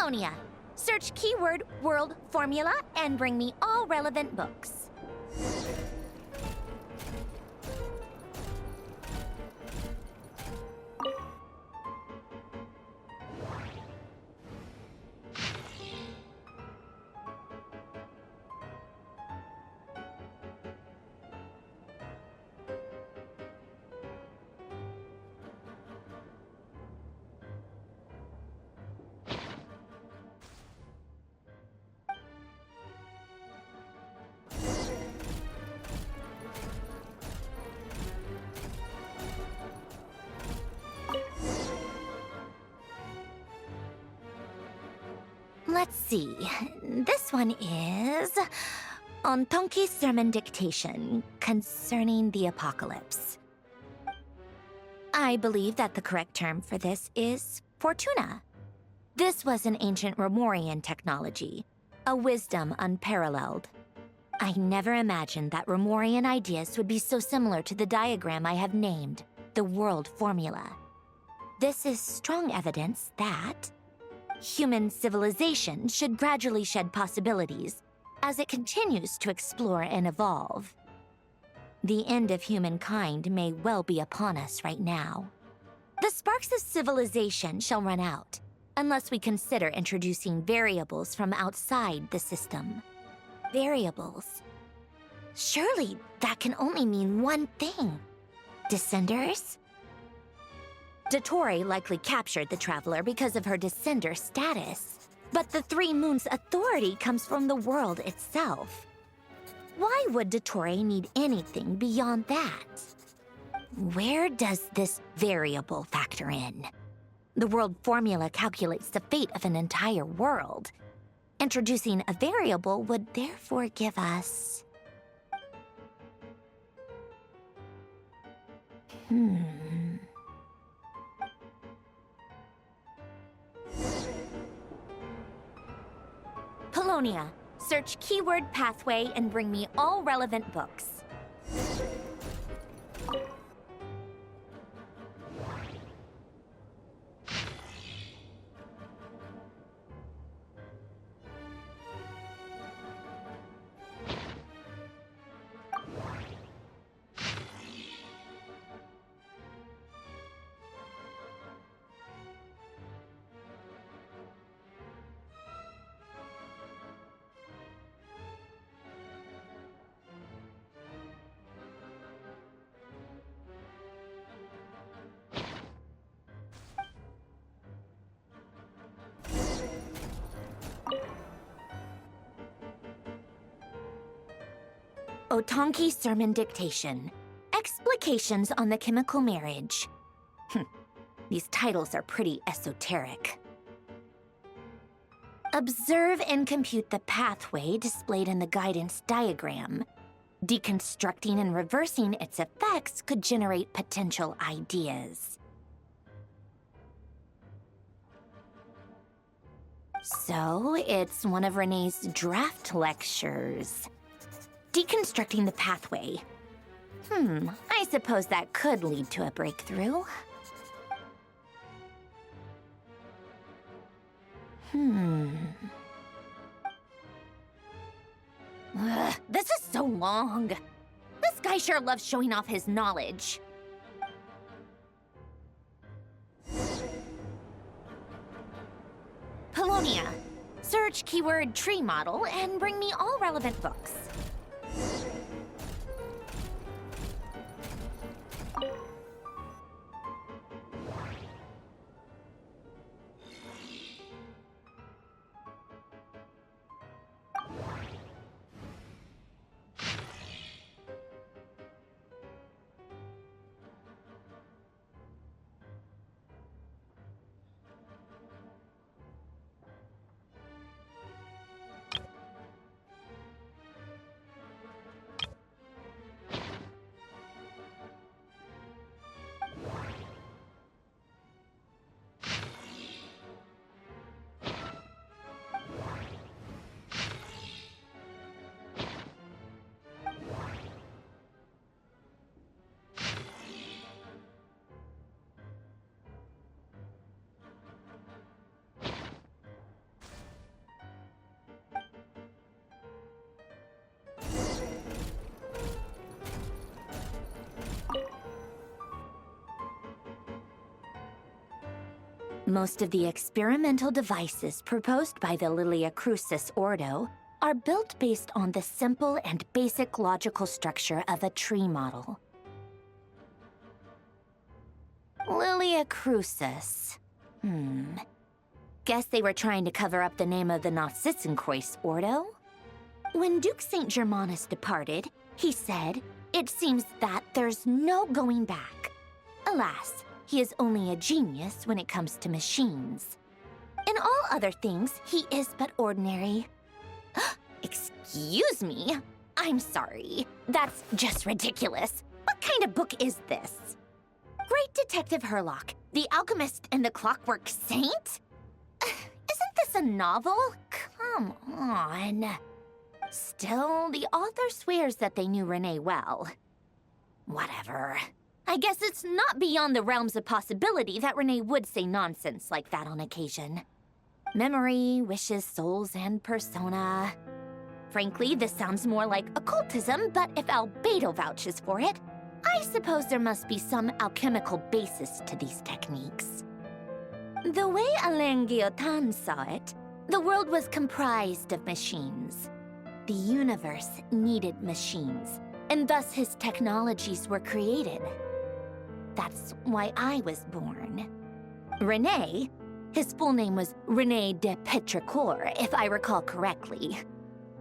Polonia. Search keyword world formula and bring me all relevant books. Let's see. This one is on Tonki's sermon dictation concerning the apocalypse. I believe that the correct term for this is Fortuna. This was an ancient Romorian technology, a wisdom unparalleled. I never imagined that Romorian ideas would be so similar to the diagram I have named, the world formula. This is strong evidence that human civilization should gradually shed possibilities as it continues to explore and evolve. The end of humankind may well be upon us right now. The sparks of civilization shall run out, unless we consider introducing variables from outside the system. Variables. Surely that can only mean one thing. Descenders? Dottore likely captured the Traveler because of her descender status. But the Three Moons' authority comes from the world itself. Why would Dottore need anything beyond that? Where does this variable factor in? The world formula calculates the fate of an entire world. Introducing a variable would therefore give us... Polonia. Search keyword pathway and bring me all relevant books. Otonki Sermon Dictation. Explications on the Chemical Marriage. These titles are pretty esoteric. Observe and compute the pathway displayed in the guidance diagram. Deconstructing and reversing its effects could generate potential ideas. So, it's one of Renee's draft lectures. Deconstructing the pathway. I suppose that could lead to a breakthrough. This is so long. This guy sure loves showing off his knowledge. Polonia. Search keyword tree model and bring me all relevant books. Most of the experimental devices proposed by the Lilia Crucis Ordo are built based on the simple and basic logical structure of a tree model. Lilia Crucis. Guess they were trying to cover up the name of the Nod-Krai Ordo? When Duke St. Germanus departed, he said, "It seems that there's no going back." Alas, he is only a genius when it comes to machines. In all other things, he is but ordinary. Excuse me? I'm sorry. That's just ridiculous. What kind of book is this? Great Detective Herlock, the Alchemist and the Clockwork Saint? Isn't this a novel? Come on. Still, the author swears that they knew Renee well. Whatever. I guess it's not beyond the realms of possibility that Renee would say nonsense like that on occasion. Memory, wishes, souls, and persona. Frankly, this sounds more like occultism, but if Albedo vouches for it, I suppose there must be some alchemical basis to these techniques. The way Alain Guillotin saw it, the world was comprised of machines. The universe needed machines, and thus his technologies were created. That's why I was born. René, his full name was René de Petrichor, if I recall correctly.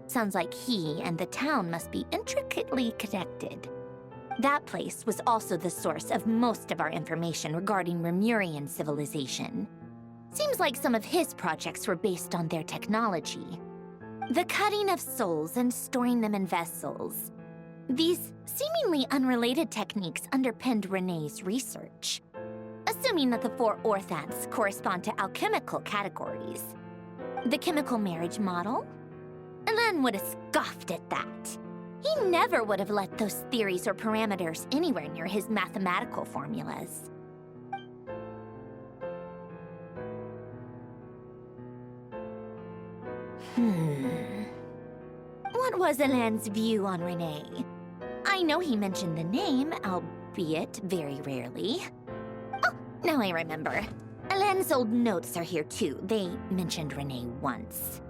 Sounds like he and the town must be intricately connected. That place was also the source of most of our information regarding Remurian civilization. Seems like some of his projects were based on their technology. The cutting of souls and storing them in vessels. These seemingly unrelated techniques underpinned René's research. Assuming that the four orthants correspond to alchemical categories. The chemical marriage model? Alain would have scoffed at that. He never would have let those theories or parameters anywhere near his mathematical formulas. What was Alain's view on René? I know he mentioned the name, albeit very rarely. Oh, now I remember. Alain's old notes are here too. They mentioned René once.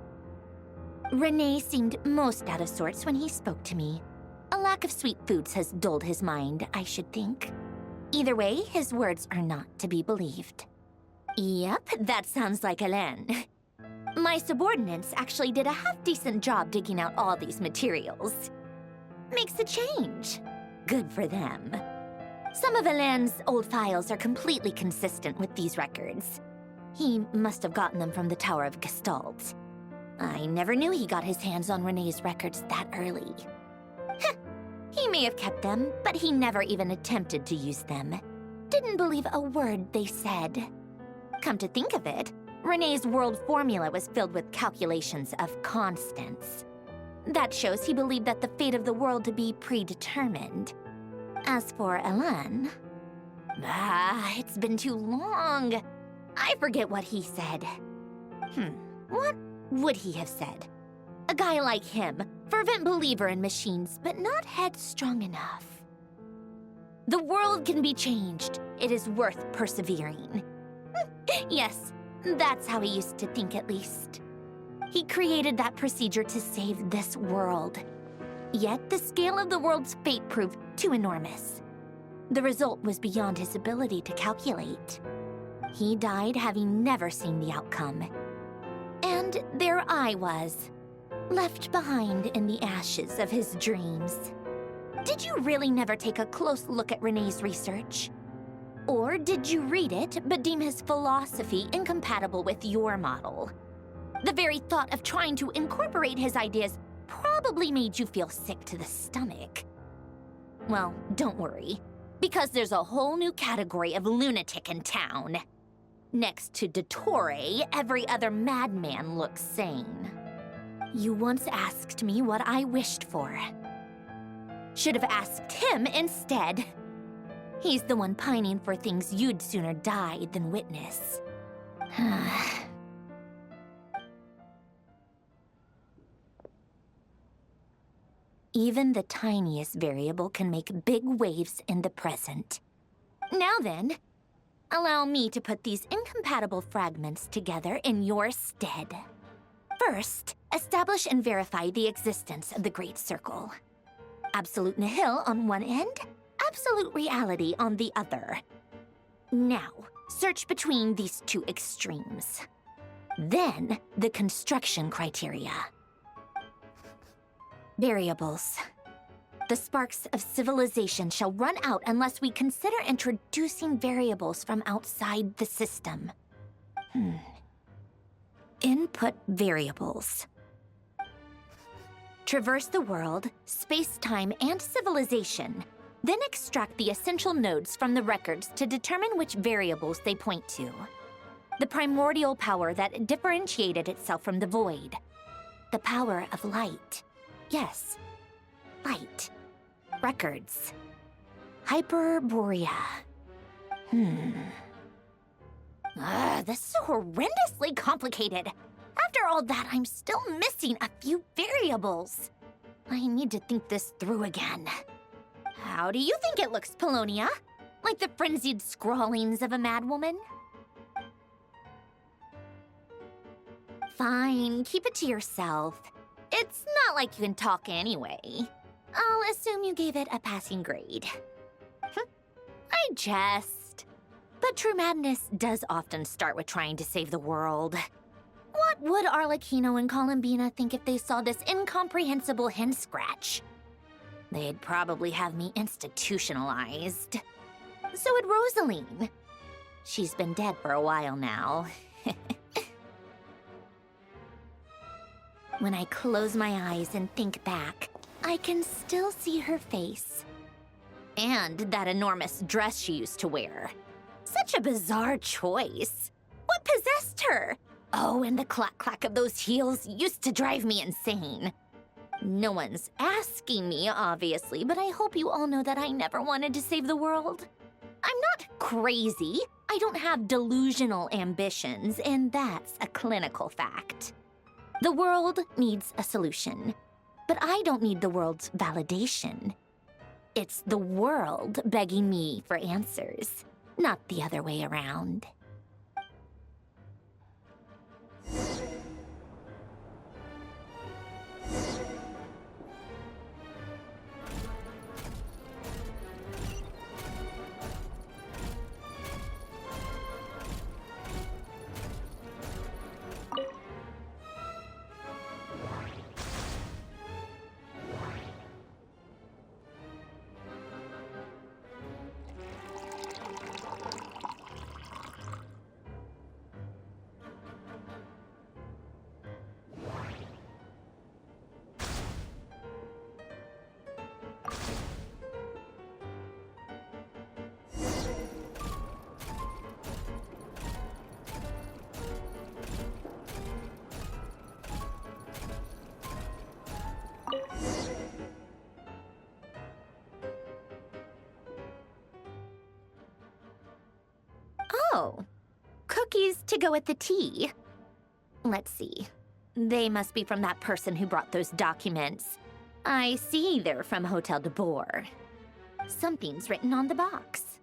René seemed most out of sorts when he spoke to me. A lack of sweet foods has dulled his mind, I should think. Either way, his words are not to be believed. Yep, that sounds like Alain. My subordinates actually did a half-decent job digging out all these materials. Makes a change. Good for them. Some of Alain's old files are completely consistent with these records. He must have gotten them from the Tower of Gestalt. I never knew he got his hands on René's records that early. Heh, he may have kept them, but he never even attempted to use them. Didn't believe a word they said. Come to think of it, René's world formula was filled with calculations of constants. That shows he believed that the fate of the world to be predetermined. As for Alain... it's been too long. I forget what he said. What would he have said? A guy like him, fervent believer in machines, but not headstrong enough. The world can be changed. It is worth persevering. Yes, that's how he used to think at least. He created that procedure to save this world. Yet the scale of the world's fate proved too enormous. The result was beyond his ability to calculate. He died having never seen the outcome. And there I was, left behind in the ashes of his dreams. Did you really never take a close look at René's research? Or did you read it but deem his philosophy incompatible with your model? The very thought of trying to incorporate his ideas probably made you feel sick to the stomach. Well, don't worry, because there's a whole new category of lunatic in town. Next to Dottore, every other madman looks sane. You once asked me what I wished for. Should have asked him instead. He's the one pining for things you'd sooner die than witness. Even the tiniest variable can make big waves in the present. Now then, Allow me to put these incompatible fragments together in your stead. First, establish and verify the existence of the Great Circle. Absolute nihil on one end, absolute reality on the other. Now, search between these two extremes. Then, the construction criteria. Variables. The sparks of civilization shall run out unless we consider introducing variables from outside the system. Input variables. Traverse the world, space-time, and civilization. Then extract the essential nodes from the records to determine which variables they point to. The primordial power that differentiated itself from the void. The power of light. Yes, light. Records. Hyperborea. This is horrendously complicated. After all that, I'm still missing a few variables. I need to think this through again. How do you think it looks, Polonia? Like the frenzied scrawlings of a madwoman? Fine, keep it to yourself. It's not like you can talk anyway. I'll assume you gave it a passing grade. I jest. But true madness does often start with trying to save the world. What would Arlecchino and Columbina think if they saw this incomprehensible hen scratch? They'd probably have me institutionalized. So would Rosaline. She's been dead for a while now. When I close my eyes and think back, I can still see her face. And that enormous dress she used to wear. Such a bizarre choice. What possessed her? Oh, and the clack-clack of those heels used to drive me insane. No one's asking me, obviously, but I hope you all know that I never wanted to save the world. I'm not crazy. I don't have delusional ambitions, and that's a clinical fact. The world needs a solution, but I don't need the world's validation. It's the world begging me for answers, not the other way around. Oh, cookies to go with the tea. Let's see. They must be from that person who brought those documents. I see they're from Hotel de Boer. Something's written on the box.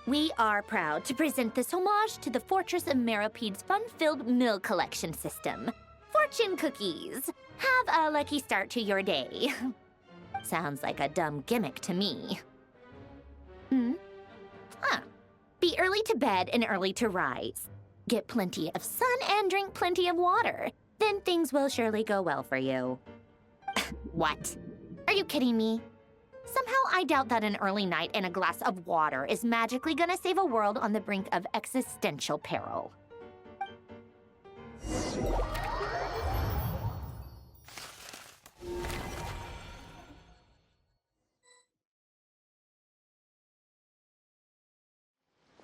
We are proud to present this homage to the Fortress of Meropede's fun-filled mill collection system. Fortune cookies. Have a lucky start to your day. Sounds like a dumb gimmick to me. Be early to bed and early to rise. Get plenty of sun and drink plenty of water. Then things will surely go well for you. What? Are you kidding me? Somehow I doubt that an early night and a glass of water is magically gonna save a world on the brink of existential peril.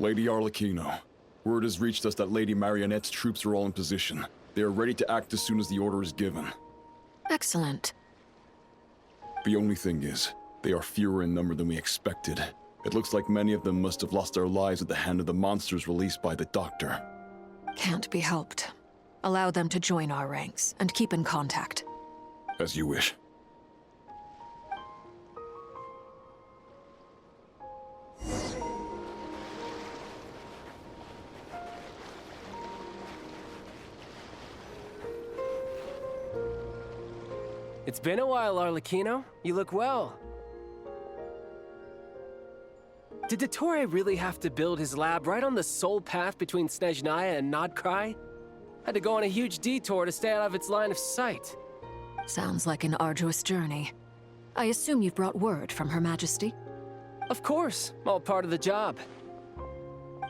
Lady Arlecchino, word has reached us that Lady Marionette's troops are all in position. They are ready to act as soon as the order is given. Excellent. The only thing is, they are fewer in number than we expected. It looks like many of them must have lost their lives at the hand of the monsters released by the Doctor. Can't be helped. Allow them to join our ranks and keep in contact. As you wish. It's been a while, Arlecchino. You look well. Did Dottore really have to build his lab right on the sole path between Snezhnaya and Nod-Krai? Had to go on a huge detour to stay out of its line of sight. Sounds like an arduous journey. I assume you've brought word from Her Majesty? Of course, all part of the job.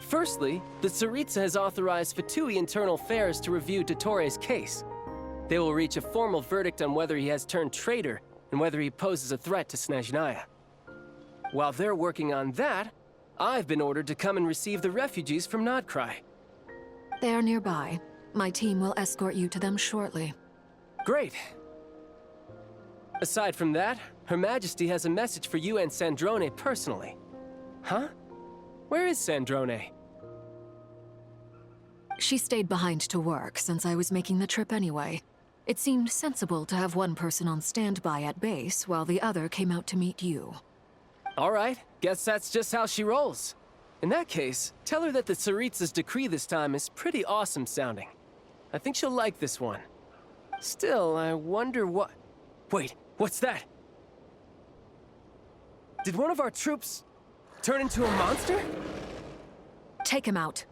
Firstly, the Tsaritsa has authorized Fatui Internal Affairs to review Dottore's case. They will reach a formal verdict on whether he has turned traitor and whether he poses a threat to Snezhnaya. While they're working on that, I've been ordered to come and receive the refugees from Nod-Krai. They are nearby. My team will escort you to them shortly. Great. Aside from that, Her Majesty has a message for you and Sandrone personally. Huh? Where is Sandrone? She stayed behind to work since I was making the trip anyway. It seemed sensible to have one person on standby at base while the other came out to meet you. All right, guess that's just how she rolls. In that case, tell her that the Tsaritsa's decree this time is pretty awesome sounding. I think she'll like this one. Still, I wonder what... Wait, what's that? Did one of our troops turn into a monster? Take him out.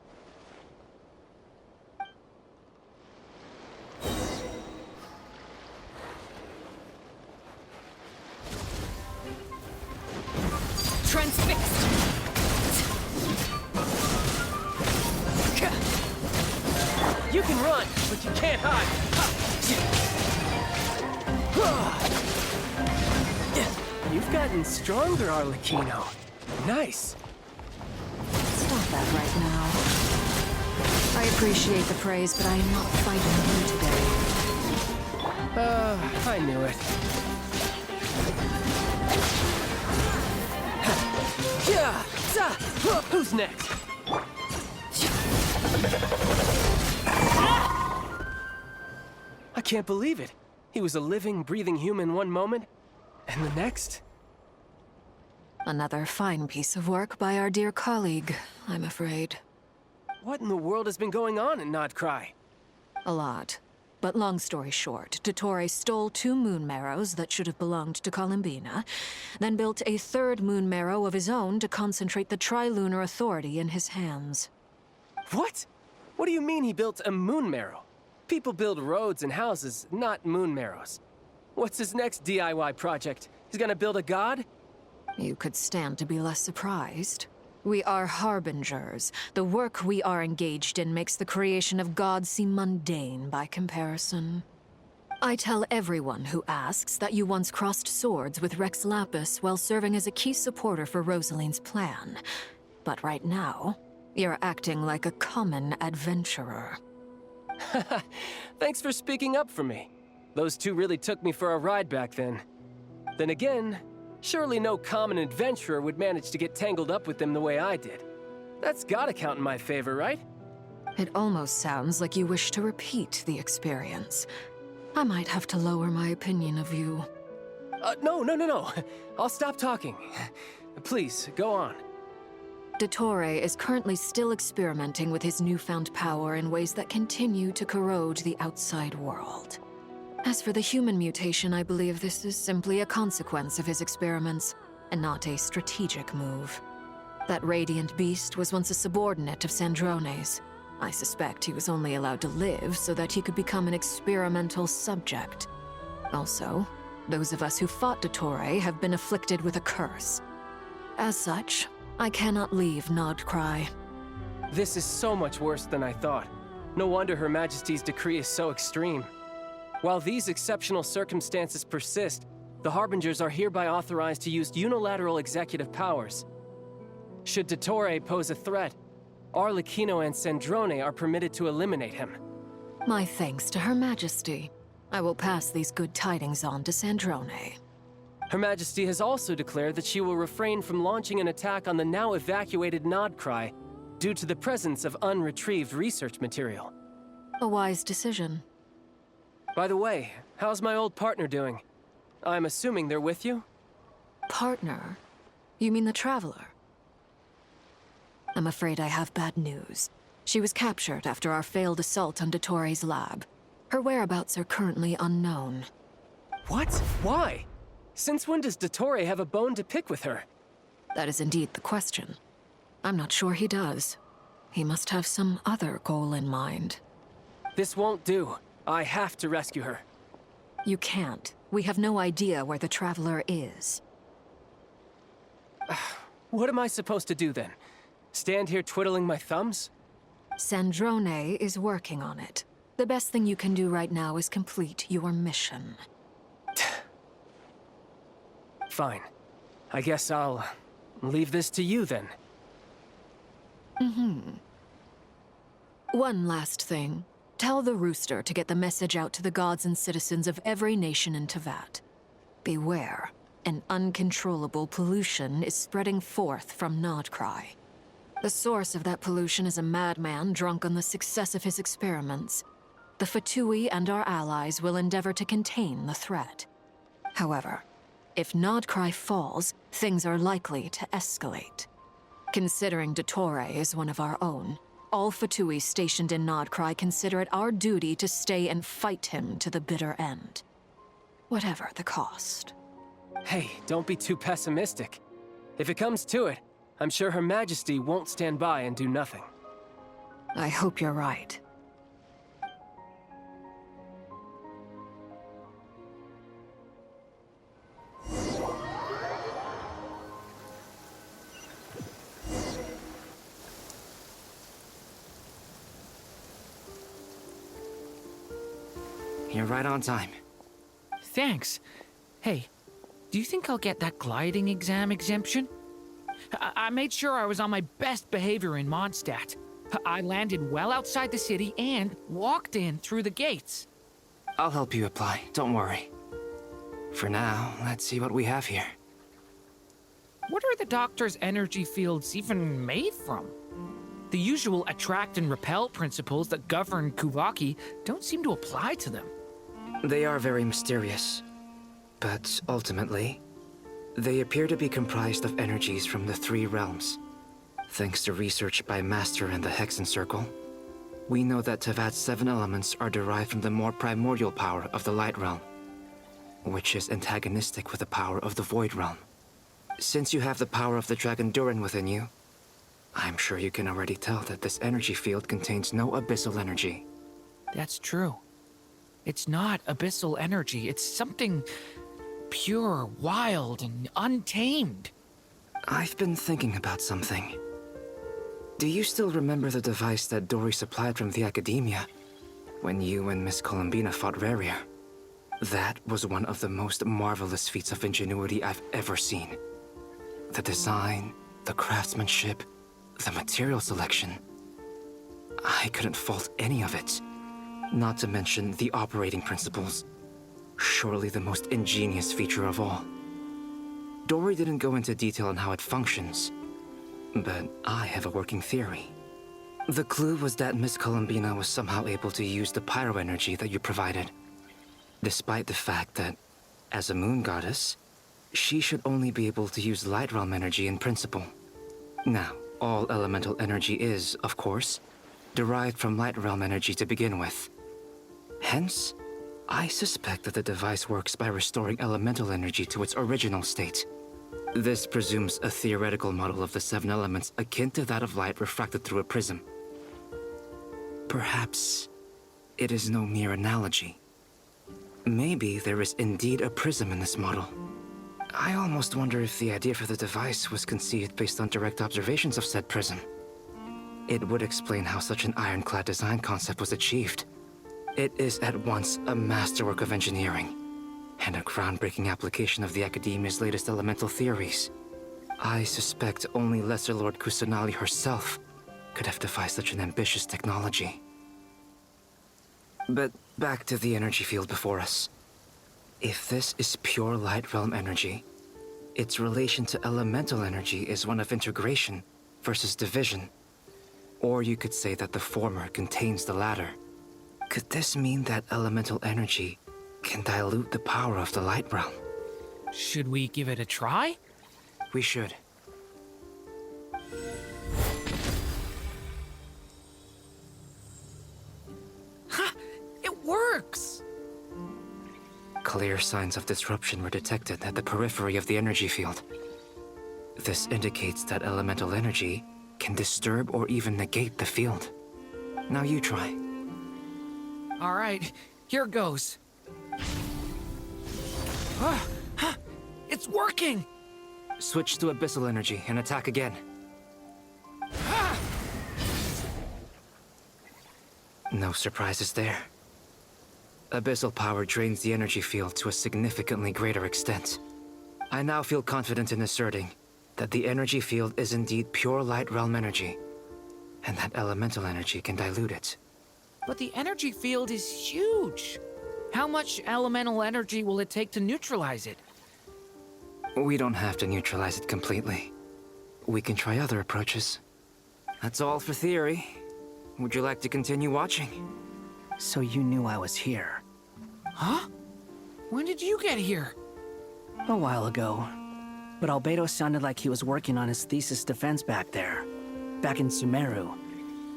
Transfixed! You can run, but you can't hide. You've gotten stronger, Arlecchino. Nice. Stop that right now. I appreciate the praise, but I am not fighting you today. I knew it. Who's next? I can't believe it. He was a living, breathing human one moment, and the next? Another fine piece of work by our dear colleague, I'm afraid. What in the world has been going on in Nod-Krai? A lot. But long story short, Dottore stole 2 moon marrows that should have belonged to Columbina, then built a 3rd moon marrow of his own to concentrate the Tri-Lunar Authority in his hands. What? What do you mean he built a moon marrow? People build roads and houses, not moon marrows. What's his next DIY project? He's gonna build a god? You could stand to be less surprised. We are harbingers. The work we are engaged in makes the creation of gods seem mundane by comparison. I tell everyone who asks that you once crossed swords with Rex Lapis while serving as a key supporter for Rosaline's plan. But right now, you're acting like a common adventurer. Thanks for speaking up for me. Those 2 really took me for a ride back then. Then again, surely no common adventurer would manage to get tangled up with them the way I did. That's gotta count in my favor, right? It almost sounds like you wish to repeat the experience. I might have to lower my opinion of you. No. I'll stop talking. Please, go on. Dottore is currently still experimenting with his newfound power in ways that continue to corrode the outside world. As for the human mutation, I believe this is simply a consequence of his experiments, and not a strategic move. That radiant beast was once a subordinate of Sandrone's. I suspect he was only allowed to live so that he could become an experimental subject. Also, those of us who fought Dottore have been afflicted with a curse. As such, I cannot leave Nod-Krai. This is so much worse than I thought. No wonder Her Majesty's decree is so extreme. While these exceptional circumstances persist, the Harbingers are hereby authorized to use unilateral executive powers. Should Dottore pose a threat, Arlecchino and Sandrone are permitted to eliminate him. My thanks to Her Majesty. I will pass these good tidings on to Sandrone. Her Majesty has also declared that she will refrain from launching an attack on the now evacuated Nod-Krai due to the presence of unretrieved research material. A wise decision. By the way, how's my old partner doing? I'm assuming they're with you? Partner? You mean the Traveler? I'm afraid I have bad news. She was captured after our failed assault on Dottore's lab. Her whereabouts are currently unknown. What? Why? Since when does Dottore have a bone to pick with her? That is indeed the question. I'm not sure he does. He must have some other goal in mind. This won't do. I have to rescue her. You can't. We have no idea where the Traveler is. What am I supposed to do then? Stand here twiddling my thumbs? Sandrone is working on it. The best thing you can do right now is complete your mission. Fine. I guess I'll leave this to you then. One last thing. Tell the Rooster to get the message out to the gods and citizens of every nation in Teyvat. Beware. An uncontrollable pollution is spreading forth from Nod-Krai. The source of that pollution is a madman drunk on the success of his experiments. The Fatui and our allies will endeavor to contain the threat. However, if Nod-Krai falls, things are likely to escalate. Considering Dottore is one of our own, all Fatui stationed in Nod-Krai consider it our duty to stay and fight him to the bitter end. Whatever the cost. Hey, don't be too pessimistic. If it comes to it, I'm sure Her Majesty won't stand by and do nothing. I hope you're right. You're right on time. Thanks. Hey, do you think I'll get that gliding exam exemption? I made sure I was on my best behavior in Mondstadt. I landed well outside the city and walked in through the gates. I'll help you apply, don't worry. For now, let's see what we have here. What are the doctor's energy fields even made from? The usual attract and repel principles that govern Kuvaki don't seem to apply to them. They are very mysterious. But ultimately, they appear to be comprised of energies from the three realms. Thanks to research by Master and the Hexen Circle, we know that Teyvat's 7 elements are derived from the more primordial power of the Light Realm, which is antagonistic with the power of the Void Realm. Since you have the power of the Dragon Durin within you, I'm sure you can already tell that this energy field contains no abyssal energy. That's true. It's not abyssal energy. It's something pure, wild, and untamed. I've been thinking about something. Do you still remember the device that Dory supplied from the Academia when you and Miss Columbina fought Rarier? That was one of the most marvelous feats of ingenuity I've ever seen. The design, the craftsmanship, the material selection. I couldn't fault any of it. Not to mention the operating principles. Surely the most ingenious feature of all. Dory didn't go into detail on how it functions, but I have a working theory. The clue was that Miss Columbina was somehow able to use the pyro energy that you provided, despite the fact that, as a moon goddess, she should only be able to use Light Realm energy in principle. Now, all elemental energy is, of course, derived from Light Realm energy to begin with. Hence, I suspect that the device works by restoring elemental energy to its original state. This presumes a theoretical model of the 7 elements akin to that of light refracted through a prism. Perhaps it is no mere analogy. Maybe there is indeed a prism in this model. I almost wonder if the idea for the device was conceived based on direct observations of said prism. It would explain how such an ironclad design concept was achieved. It is at once a masterwork of engineering and a groundbreaking application of the Academia's latest elemental theories. I suspect only Lesser Lord Kusanali herself could have devised such an ambitious technology. But back to the energy field before us. If this is pure Light Realm energy, its relation to elemental energy is one of integration versus division. Or you could say that the former contains the latter. Could this mean that elemental energy can dilute the power of the Light Realm? Should we give it a try? We should. Ha! It works! Clear signs of disruption were detected at the periphery of the energy field. This indicates that elemental energy can disturb or even negate the field. Now you try. All right, here goes. It's working! Switch to abyssal energy and attack again. No surprises there. Abyssal power drains the energy field to a significantly greater extent. I now feel confident in asserting that the energy field is indeed pure light realm energy, and that elemental energy can dilute it. But the energy field is huge. How much elemental energy will it take to neutralize it? We don't have to neutralize it completely. We can try other approaches. That's all for theory. Would you like to continue watching? So you knew I was here. Huh? When did you get here? A while ago. But Albedo sounded like he was working on his thesis defense back there. Back in Sumeru.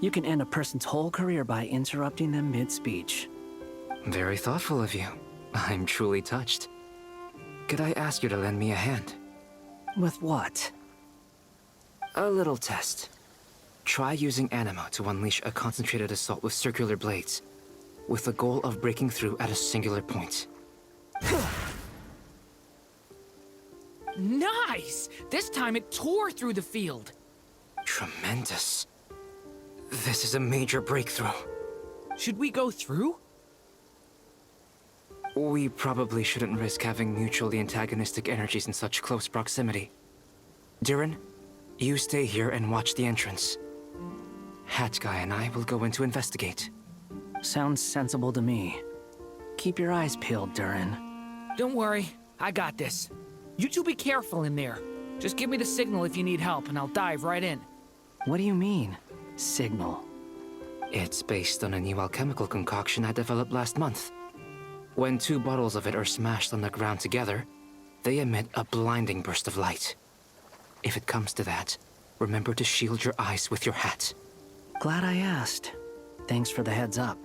You can end a person's whole career by interrupting them mid-speech. Very thoughtful of you. I'm truly touched. Could I ask you to lend me a hand? With what? A little test. Try using Animo to unleash a concentrated assault with circular blades, with the goal of breaking through at a singular point. Nice! This time it tore through the field. Tremendous. This is a major breakthrough. Should we go through? We probably shouldn't risk having mutually antagonistic energies in such close proximity. Durin, you stay here and watch the entrance. Hat Guy and I will go in to investigate. Sounds sensible to me. Keep your eyes peeled, Durin. Don't worry, I got this. You two be careful in there. Just give me the signal if you need help and I'll dive right in. What do you mean, signal? It's based on a new alchemical concoction I developed last month. When 2 bottles of it are smashed on the ground together, they emit a blinding burst of light. If it comes to that, remember to shield your eyes with your hat. Glad I asked. Thanks for the heads up.